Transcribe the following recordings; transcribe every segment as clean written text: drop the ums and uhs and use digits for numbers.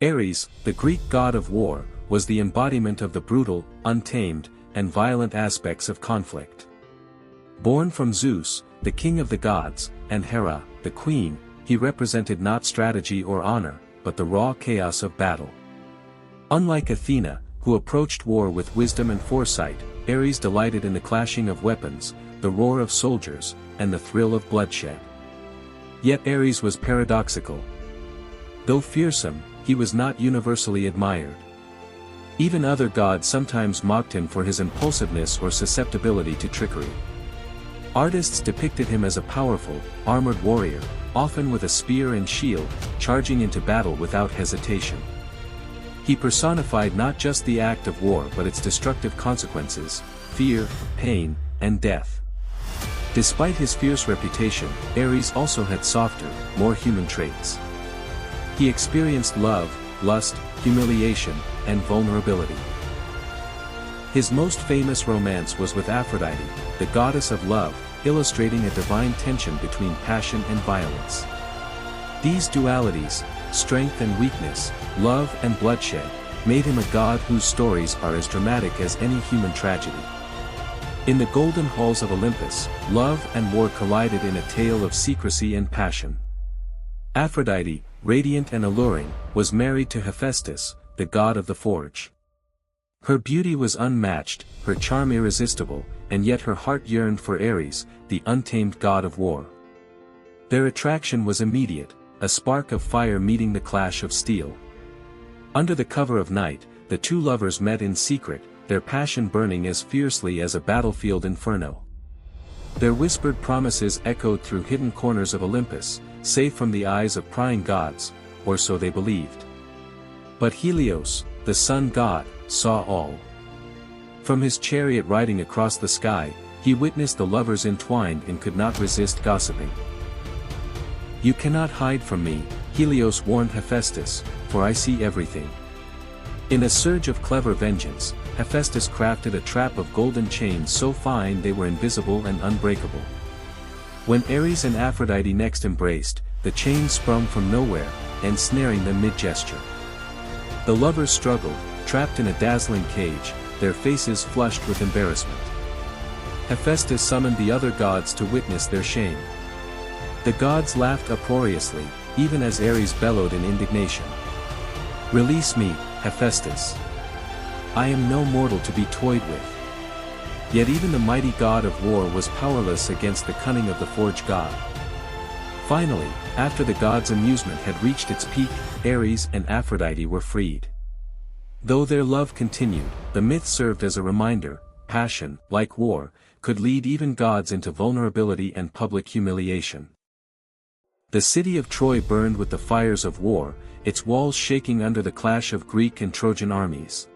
Ares, the Greek god of war, was the embodiment of the brutal, untamed, and violent aspects of conflict. Born from Zeus, the king of the gods, and Hera, the queen, he represented not strategy or honor, but the raw chaos of battle. Unlike Athena, who approached war with wisdom and foresight, Ares delighted in the clashing of weapons, the roar of soldiers, and the thrill of bloodshed. Yet Ares was paradoxical. Though fearsome, he was not universally admired. Even other gods sometimes mocked him for his impulsiveness or susceptibility to trickery. Artists depicted him as a powerful, armored warrior, often with a spear and shield, charging into battle without hesitation. He personified not just the act of war but its destructive consequences, fear, pain, and death. Despite his fierce reputation, Ares also had softer, more human traits. He experienced love, lust, humiliation, and vulnerability. His most famous romance was with Aphrodite, the goddess of love, illustrating a divine tension between passion and violence. These dualities, strength and weakness, love and bloodshed, made him a god whose stories are as dramatic as any human tragedy. In the golden halls of Olympus, love and war collided in a tale of secrecy and passion. Aphrodite, radiant and alluring, was married to Hephaestus, the god of the forge. Her beauty was unmatched, her charm irresistible, and yet her heart yearned for Ares, the untamed god of war. Their attraction was immediate, a spark of fire meeting the clash of steel. Under the cover of night, the two lovers met in secret, their passion burning as fiercely as a battlefield inferno. Their whispered promises echoed through hidden corners of Olympus, safe from the eyes of prying gods, or so they believed. But Helios, the sun god, saw all. From his chariot riding across the sky, he witnessed the lovers entwined and could not resist gossiping. "You cannot hide from me," Helios warned Hephaestus, "for I see everything." In a surge of clever vengeance, Hephaestus crafted a trap of golden chains so fine they were invisible and unbreakable. When Ares and Aphrodite next embraced, the chains sprung from nowhere, ensnaring them mid-gesture. The lovers struggled, trapped in a dazzling cage, their faces flushed with embarrassment. Hephaestus summoned the other gods to witness their shame. The gods laughed uproariously, even as Ares bellowed in indignation. "Release me, Hephaestus. I am no mortal to be toyed with." Yet even the mighty god of war was powerless against the cunning of the forge god. Finally, after the gods' amusement had reached its peak, Ares and Aphrodite were freed. Though their love continued, the myth served as a reminder: passion, like war, could lead even gods into vulnerability and public humiliation. The city of Troy burned with the fires of war, its walls shaking under the clash of Greek and Trojan armies.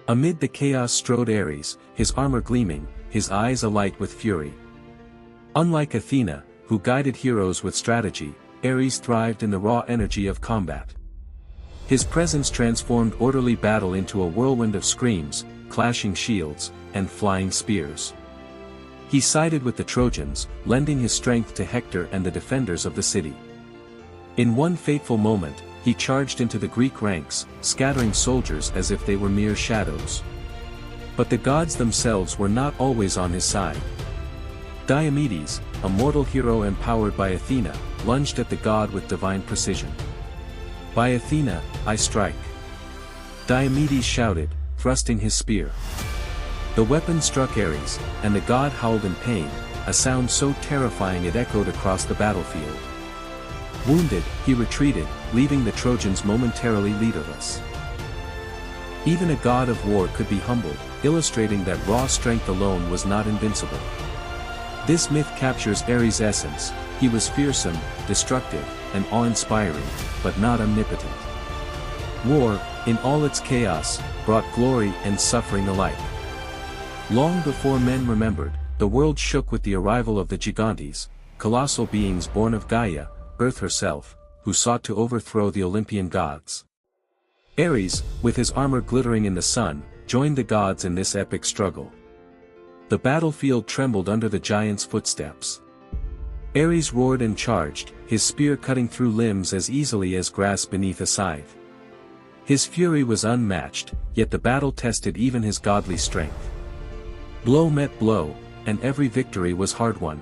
Amid the chaos strode Ares, his armor gleaming, his eyes alight with fury. Unlike Athena, who guided heroes with strategy, Ares thrived in the raw energy of combat. His presence transformed orderly battle into a whirlwind of screams, clashing shields, and flying spears. He sided with the Trojans, lending his strength to Hector and the defenders of the city. In one fateful moment, he charged into the Greek ranks, scattering soldiers as if they were mere shadows. But the gods themselves were not always on his side. Diomedes, a mortal hero empowered by Athena, lunged at the god with divine precision. "By Athena, I strike!" Diomedes shouted, thrusting his spear. The weapon struck Ares, and the god howled in pain, a sound so terrifying it echoed across the battlefield. Wounded, he retreated, leaving the Trojans momentarily leaderless. Even a god of war could be humbled, illustrating that raw strength alone was not invincible. This myth captures Ares' essence: he was fearsome, destructive, and awe-inspiring, but not omnipotent. War, in all its chaos, brought glory and suffering alike. Long before men remembered, the world shook with the arrival of the Gigantes, colossal beings born of Gaia, Earth herself, who sought to overthrow the Olympian gods. Ares, with his armor glittering in the sun, joined the gods in this epic struggle. The battlefield trembled under the giants' footsteps. Ares roared and charged, his spear cutting through limbs as easily as grass beneath a scythe. His fury was unmatched, yet the battle tested even his godly strength. Blow met blow, and every victory was hard-won.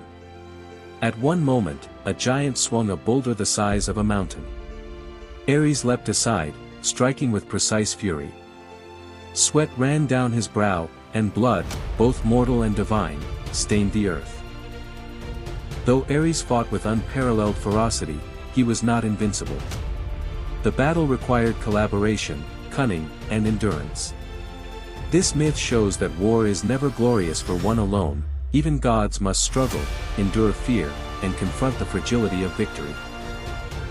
At one moment, a giant swung a boulder the size of a mountain. Ares leapt aside, striking with precise fury. Sweat ran down his brow, and blood, both mortal and divine, stained the earth. Though Ares fought with unparalleled ferocity, he was not invincible. The battle required collaboration, cunning, and endurance. This myth shows that war is never glorious for one alone, even gods must struggle, endure fear, and confront the fragility of victory.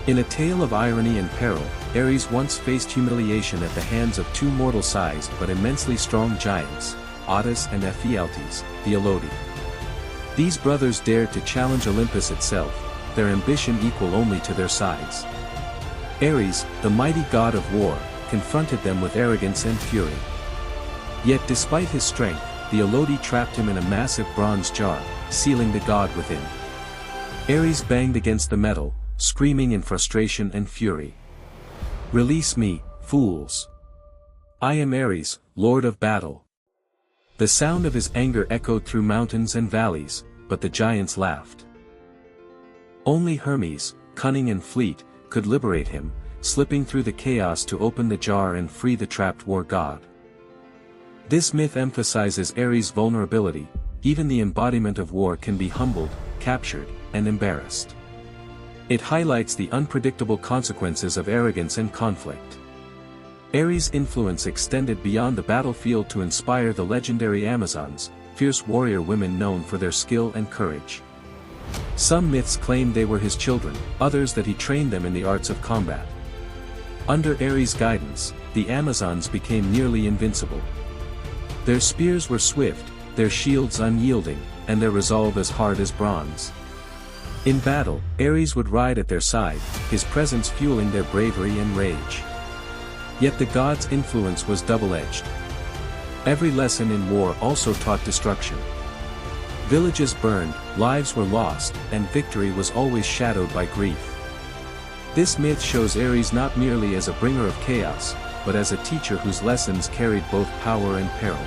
In a tale of irony and peril, Ares once faced humiliation at the hands of two mortal-sized but immensely strong giants, Ares and Aphrodite, the embodied. These brothers dared to challenge Olympus itself, their ambition equal only to their size. Ares, the mighty god of war, confronted them with arrogance and fury. Yet despite his strength, the embodied trapped him in a massive bronze jar, sealing the god within. Ares banged against the metal, screaming in frustration and fury. "Release me, fools! I am Ares, lord of battle." The sound of his anger echoed through mountains and valleys, but the giants laughed. Only Hermes, cunning and fleet, could liberate him, slipping through the chaos to open the jar and free the trapped war god. This myth emphasizes Ares' vulnerability. Even the embodiment of war can be humbled, captured, and embarrassed. It highlights the unpredictable consequences of arrogance and conflict. Ares' influence extended beyond the battlefield to inspire the legendary Amazons, fierce warrior women known for their skill and courage. Some myths claim they were his children, others that he trained them in the arts of combat. Under Ares' guidance, the Amazons became nearly invincible. Their spears were swift, their shields unyielding, and their resolve as hard as bronze. In battle, Ares would ride at their side, his presence fueling their bravery and rage. Yet the god's influence was double-edged. Every lesson in war also taught destruction. Villages burned, lives were lost, and victory was always shadowed by grief. This myth shows Ares not merely as a bringer of chaos, but as a teacher whose lessons carried both power and peril.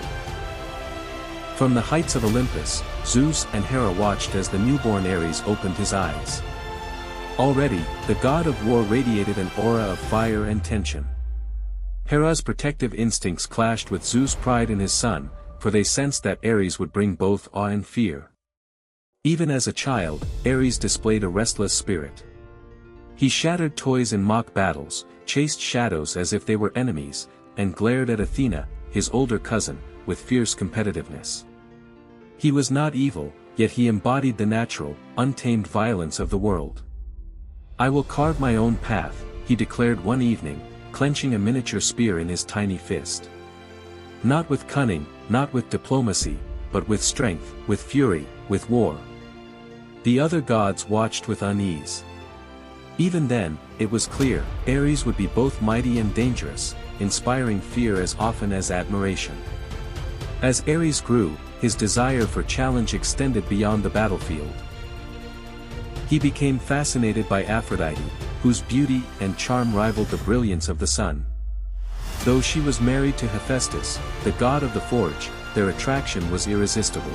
From the heights of Olympus, Zeus and Hera watched as the newborn Ares opened his eyes. Already, the god of war radiated an aura of fire and tension. Hera's protective instincts clashed with Zeus' pride in his son, for they sensed that Ares would bring both awe and fear. Even as a child, Ares displayed a restless spirit. He shattered toys in mock battles, chased shadows as if they were enemies, and glared at Athena, his older cousin, with fierce competitiveness. He was not evil, yet he embodied the natural, untamed violence of the world. "I will carve my own path," he declared one evening, clenching a miniature spear in his tiny fist. Not with cunning, not with diplomacy, but with strength, with fury, with war. The other gods watched with unease. Even then, it was clear, Ares would be both mighty and dangerous, inspiring fear as often as admiration. As Ares grew, his desire for challenge extended beyond the battlefield. He became fascinated by Aphrodite, whose beauty and charm rivaled the brilliance of the sun. Though she was married to Hephaestus, the god of the forge, their attraction was irresistible.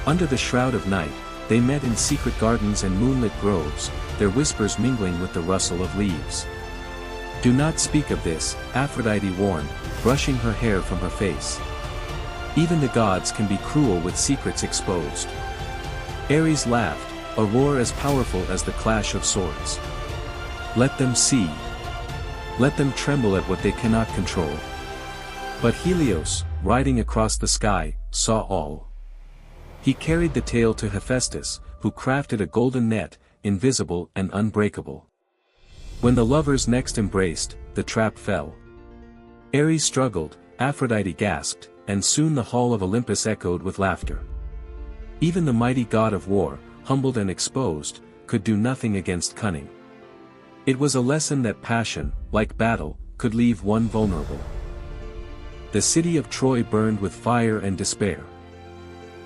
Under the shroud of night, they met in secret gardens and moonlit groves, their whispers mingling with the rustle of leaves. "Do not speak of this," Aphrodite warned, brushing her hair from her face. "Even the gods can be cruel with secrets exposed." Ares laughed, a roar as powerful as the clash of swords. "Let them see. Let them tremble at what they cannot control." But Helios, riding across the sky, saw all. He carried the tale to Hephaestus, who crafted a golden net, invisible and unbreakable. When the lovers next embraced, the trap fell. Ares struggled, Aphrodite gasped, and soon the hall of Olympus echoed with laughter. Even the mighty god of war, humbled and exposed, could do nothing against cunning. It was a lesson that passion, like battle, could leave one vulnerable. The city of Troy burned with fire and despair.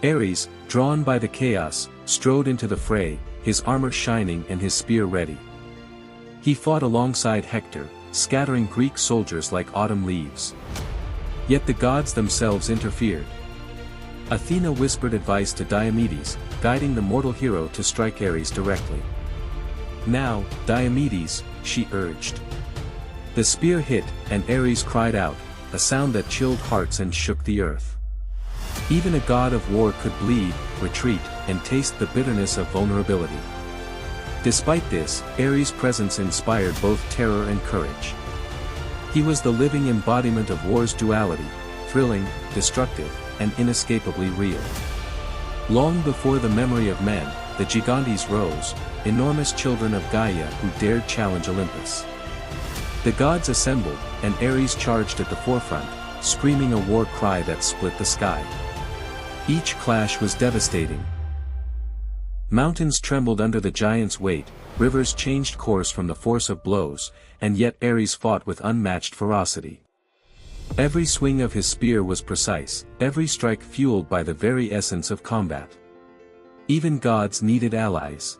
Ares, drawn by the chaos, strode into the fray, his armor shining and his spear ready. He fought alongside Hector, scattering Greek soldiers like autumn leaves. Yet the gods themselves interfered. Athena whispered advice to Diomedes, guiding the mortal hero to strike Ares directly. "Now, Diomedes," she urged. The spear hit, and Ares cried out, a sound that chilled hearts and shook the earth. Even a god of war could bleed, retreat, and taste the bitterness of vulnerability. Despite this, Ares' presence inspired both terror and courage. He was the living embodiment of war's duality, thrilling, destructive, and inescapably real. Long before the memory of men, the Gigantes rose, enormous children of Gaia who dared challenge Olympus. The gods assembled, and Ares charged at the forefront, screaming a war cry that split the sky. Each clash was devastating. Mountains trembled under the giant's weight, rivers changed course from the force of blows, and yet Ares fought with unmatched ferocity. Every swing of his spear was precise, every strike fueled by the very essence of combat. Even gods needed allies.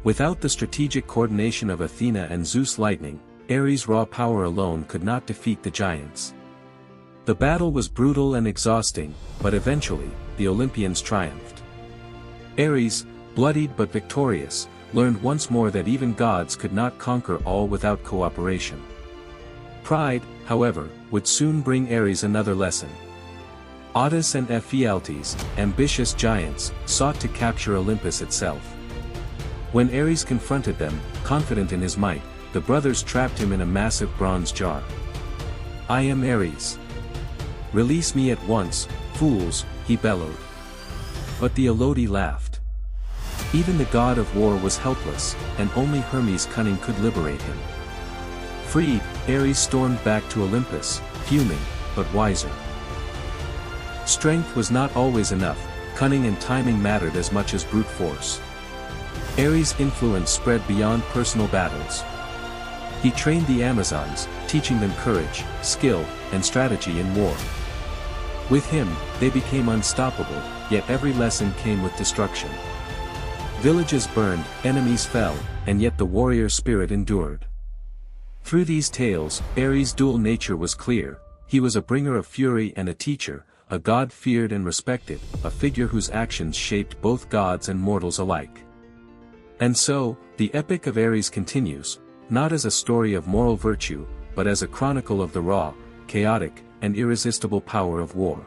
Without the strategic coordination of Athena and Zeus lightning, Ares' raw power alone could not defeat the giants. The battle was brutal and exhausting, but eventually, the Olympians triumphed. Ares, bloodied but victorious, learned once more that even gods could not conquer all without cooperation. Pride, however, would soon bring Ares another lesson. Ares and Aphrodite, ambitious giants, sought to capture Olympus itself. When Ares confronted them, confident in his might, the brothers trapped him in a massive bronze jar. "I am Ares. Release me at once, fools," he bellowed. But the Elodi laughed. Even the god of war was helpless, and only Hermes' cunning could liberate him. Freed, Ares stormed back to Olympus, fuming, but wiser. Strength was not always enough, cunning and timing mattered as much as brute force. Ares' influence spread beyond personal battles. He trained the Amazons, teaching them courage, skill, and strategy in war. With him, they became unstoppable, yet every lesson came with destruction. Villages burned, enemies fell, and yet the warrior spirit endured. Through these tales, Ares' dual nature was clear. He was a bringer of fury and a teacher, a god feared and respected, a figure whose actions shaped both gods and mortals alike. And so, the epic of Ares continues, not as a story of moral virtue, but as a chronicle of the raw, chaotic, and irresistible power of war.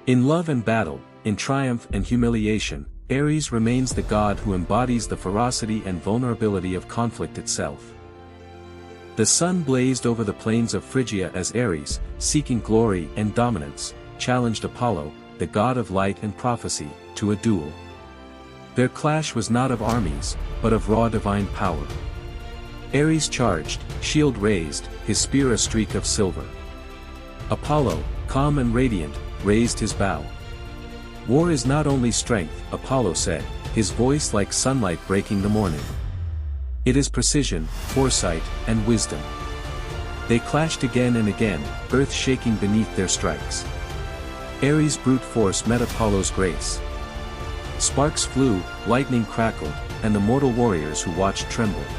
In love and battle, in triumph and humiliation, Ares remains the god who embodies the ferocity and vulnerability of conflict itself. The sun blazed over the plains of Phrygia as Ares, seeking glory and dominance, challenged Apollo, the god of light and prophecy, to a duel. Their clash was not of armies, but of raw divine power. Ares charged, shield raised, his spear a streak of silver. Apollo, calm and radiant, raised his bow. "War is not only strength," Apollo said, his voice like sunlight breaking the morning. "It is precision, foresight, and wisdom." They clashed again and again, earth shaking beneath their strikes. Ares' brute force met Apollo's grace. Sparks flew, lightning crackled, and the mortal warriors who watched trembled.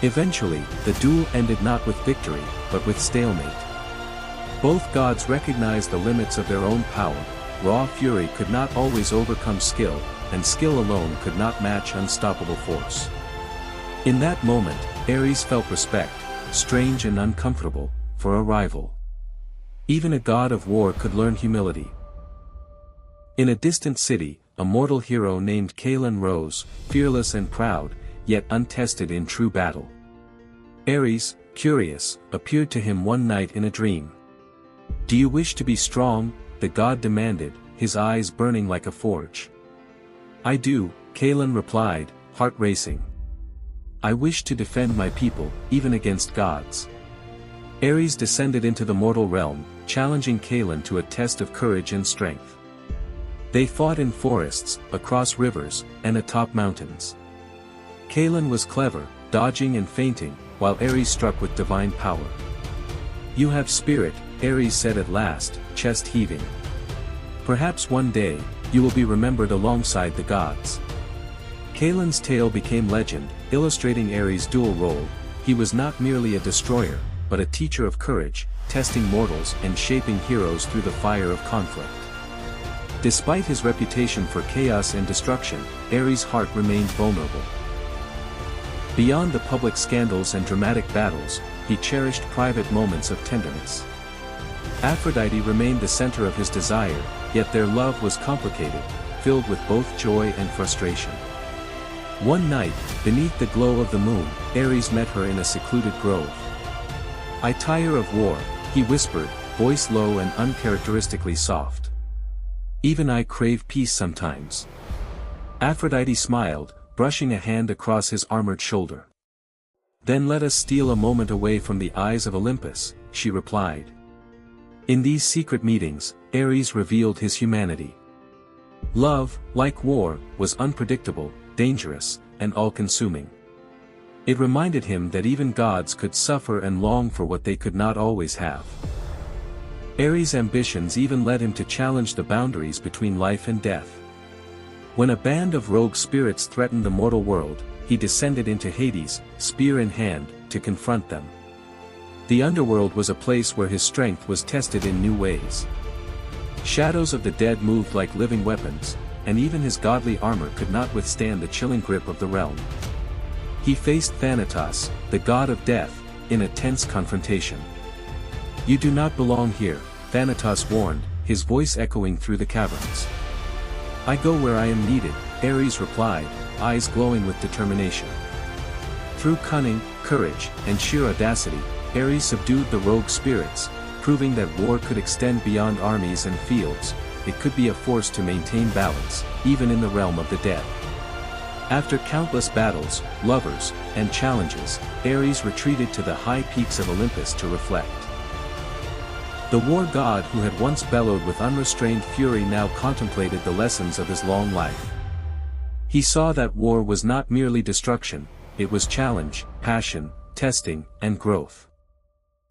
Eventually, the duel ended not with victory, but with stalemate. Both gods recognized the limits of their own power. Raw fury could not always overcome skill, and skill alone could not match unstoppable force. In that moment, Ares felt respect, strange and uncomfortable, for a rival. Even a god of war could learn humility. In a distant city, a mortal hero named Calon rose, fearless and proud, yet untested in true battle. Ares, curious, appeared to him one night in a dream. "Do you wish to be strong?" the god demanded, his eyes burning like a forge. "I do," Calon replied, heart racing. "I wish to defend my people, even against gods." Ares descended into the mortal realm, challenging Calon to a test of courage and strength. They fought in forests, across rivers, and atop mountains. Calon was clever, dodging and feinting, while Ares struck with divine power. "You have spirit," Ares said at last, chest heaving. "Perhaps one day, you will be remembered alongside the gods." Calon's tale became legend, illustrating Ares' dual role, he was not merely a destroyer, but a teacher of courage, testing mortals and shaping heroes through the fire of conflict. Despite his reputation for chaos and destruction, Ares' heart remained vulnerable. Beyond the public scandals and dramatic battles, he cherished private moments of tenderness. Aphrodite remained the center of his desire, yet their love was complicated, filled with both joy and frustration. One night, beneath the glow of the moon, Ares met her in a secluded grove. "I tire of war," he whispered, voice low and uncharacteristically soft. "Even I crave peace sometimes." Aphrodite smiled, brushing a hand across his armored shoulder. "Then let us steal a moment away from the eyes of Olympus," she replied. In these secret meetings, Ares revealed his humanity. Love, like war, was unpredictable, dangerous, and all-consuming. It reminded him that even gods could suffer and long for what they could not always have. Ares' ambitions even led him to challenge the boundaries between life and death. When a band of rogue spirits threatened the mortal world, he descended into Hades, spear in hand, to confront them. The underworld was a place where his strength was tested in new ways. Shadows of the dead moved like living weapons, and even his godly armor could not withstand the chilling grip of the realm. He faced Thanatos, the god of death, in a tense confrontation. "You do not belong here," Thanatos warned, his voice echoing through the caverns. "I go where I am needed," Ares replied, eyes glowing with determination. Through cunning, courage, and sheer audacity, Ares subdued the rogue spirits, proving that war could extend beyond armies and fields. It could be a force to maintain balance, even in the realm of the dead. After countless battles, lovers, and challenges, Ares retreated to the high peaks of Olympus to reflect. The war god who had once bellowed with unrestrained fury now contemplated the lessons of his long life. He saw that war was not merely destruction, it was challenge, passion, testing, and growth.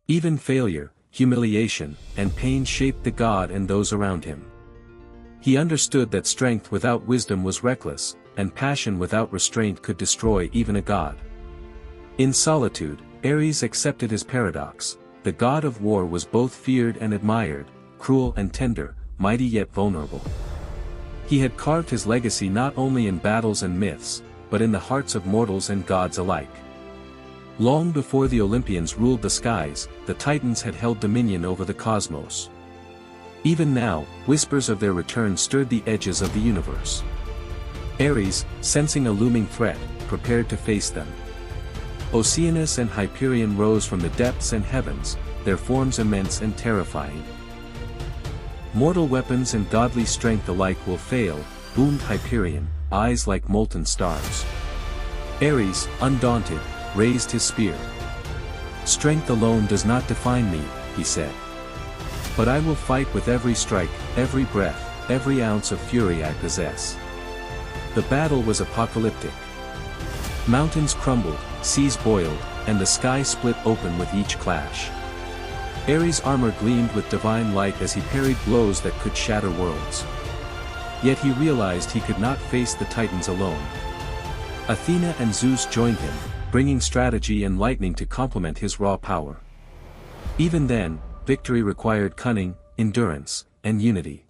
Even failure, humiliation, and pain shaped the god and those around him. He understood that strength without wisdom was reckless, and passion without restraint could destroy even a god. In solitude, Ares accepted his paradox. The god of war was both feared and admired, cruel and tender, mighty yet vulnerable. He had carved his legacy not only in battles and myths, but in the hearts of mortals and gods alike. Long before the Olympians ruled the skies, the Titans had held dominion over the cosmos. Even now, whispers of their return stirred the edges of the universe. Ares, sensing a looming threat, prepared to face them. Oceanus and Hyperion rose from the depths and heavens, their forms immense and terrifying. "Mortal weapons and godly strength alike will fail," boomed Hyperion, eyes like molten stars. Ares, undaunted, raised his spear. "Strength alone does not define me," he said. "But I will fight with every strike, every breath, every ounce of fury I possess." The battle was apocalyptic. Mountains crumbled, seas boiled, and the sky split open with each clash. Ares' armor gleamed with divine light as he parried blows that could shatter worlds. Yet he realized he could not face the Titans alone. Athena and Zeus joined him, bringing strategy and lightning to complement his raw power. Even then, victory required cunning, endurance, and unity.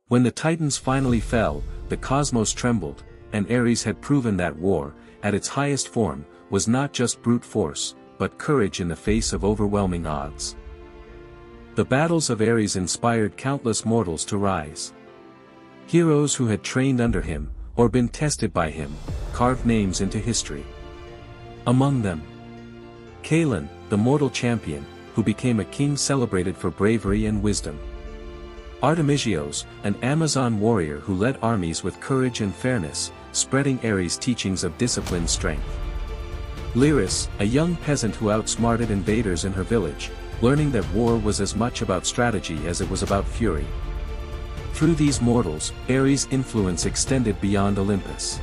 When the Titans finally fell, the cosmos trembled, and Ares had proven that war, at its highest form, was not just brute force, but courage in the face of overwhelming odds. The battles of Ares inspired countless mortals to rise. Heroes who had trained under him, or been tested by him, carved names into history. Among them, Calon, the mortal champion, who became a king celebrated for bravery and wisdom. Artemisio's, an Amazon warrior who led armies with courage and fairness, spreading Ares' teachings of disciplined strength. Lyris, a young peasant who outsmarted invaders in her village, learning that war was as much about strategy as it was about fury. Through these mortals, Ares' influence extended beyond Olympus.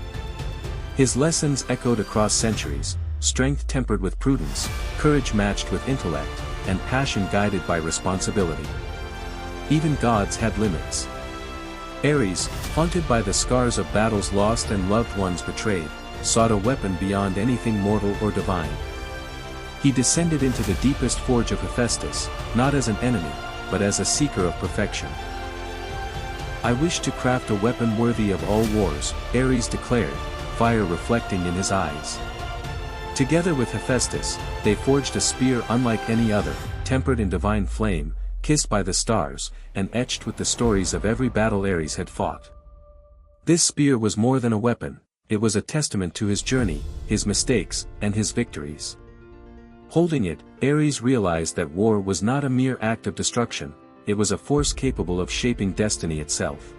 His lessons echoed across centuries, strength tempered with prudence, courage matched with intellect, and passion guided by responsibility. Even gods had limits. Ares, haunted by the scars of battles lost and loved ones betrayed, sought a weapon beyond anything mortal or divine. He descended into the deepest forge of Hephaestus, not as an enemy, but as a seeker of perfection. "I wish to craft a weapon worthy of all wars," Ares declared, fire reflecting in his eyes. Together with Hephaestus, they forged a spear unlike any other, tempered in divine flame, kissed by the stars, and etched with the stories of every battle Ares had fought. This spear was more than a weapon, it was a testament to his journey, his mistakes, and his victories. Holding it, Ares realized that war was not a mere act of destruction, it was a force capable of shaping destiny itself.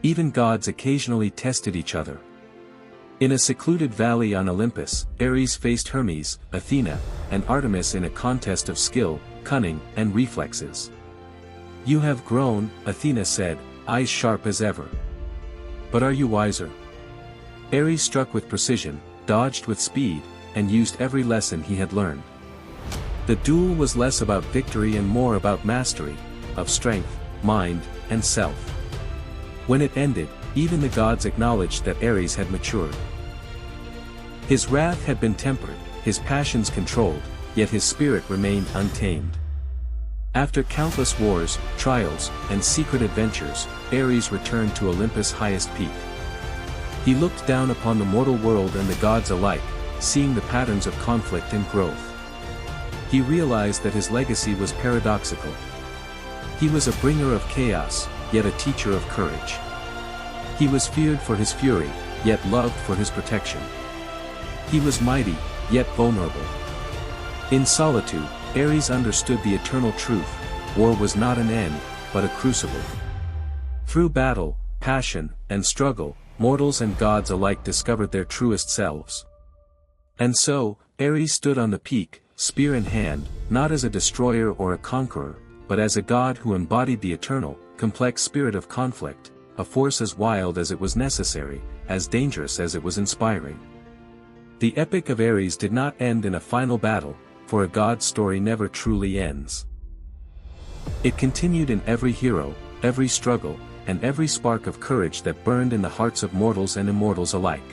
Even gods occasionally tested each other. In a secluded valley on Olympus, Ares faced Hermes, Athena, and Artemis in a contest of skill, cunning, and reflexes. "You have grown," Athena said, eyes sharp as ever. "But are you wiser?" Ares struck with precision, dodged with speed, and used every lesson he had learned. The duel was less about victory and more about mastery, of strength, mind, and self. When it ended, even the gods acknowledged that Ares had matured. His wrath had been tempered, his passions controlled, yet his spirit remained untamed. After countless wars, trials, and secret adventures, Ares returned to Olympus' highest peak. He looked down upon the mortal world and the gods alike, seeing the patterns of conflict and growth. He realized that his legacy was paradoxical. He was a bringer of chaos, yet a teacher of courage. He was feared for his fury, yet loved for his protection. He was mighty, yet vulnerable. In solitude, Ares understood the eternal truth: war was not an end, but a crucible. Through battle, passion, and struggle, mortals and gods alike discovered their truest selves. And so, Ares stood on the peak, spear in hand, not as a destroyer or a conqueror, but as a god who embodied the eternal, complex spirit of conflict, a force as wild as it was necessary, as dangerous as it was inspiring. The epic of Ares did not end in a final battle, for a god's story never truly ends. It continued in every hero, every struggle, and every spark of courage that burned in the hearts of mortals and immortals alike.